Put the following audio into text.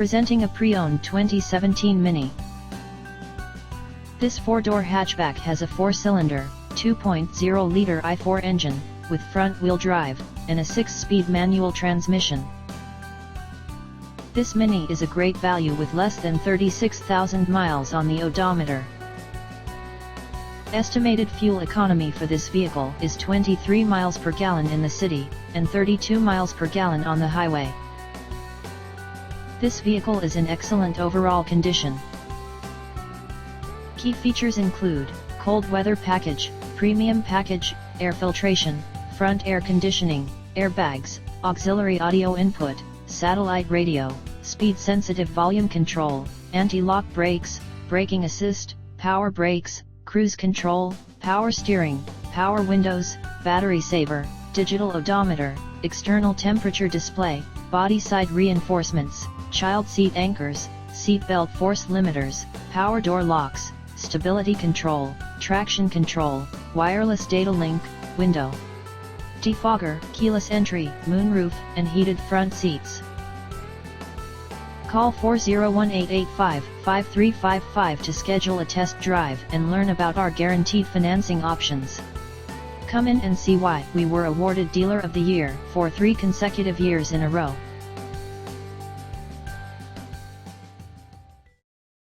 Presenting a pre-owned 2017 Mini. This 4-door hatchback has a 4-cylinder, 2.0-liter I4 engine, with front-wheel drive, and a 6-speed manual transmission. This Mini is a great value with less than 36,000 miles on the odometer. Estimated fuel economy for this vehicle is 23 miles per gallon in the city, and 32 miles per gallon on the highway. This vehicle is in excellent overall condition. Key features include cold weather package, premium package, air filtration, front air conditioning, airbags, auxiliary audio input, satellite radio, speed-sensitive volume control, anti-lock brakes, braking assist, power brakes, cruise control, power steering, power windows, battery saver, digital odometer, external temperature display, body side reinforcements, child seat anchors, seat belt force limiters, power door locks, stability control, traction control, wireless data link, window defogger, keyless entry, moonroof, and heated front seats. Call 401-885-5355 to schedule a test drive and learn about our guaranteed financing options. Come in and see why we were awarded Dealer of the Year for 3 consecutive years in a row.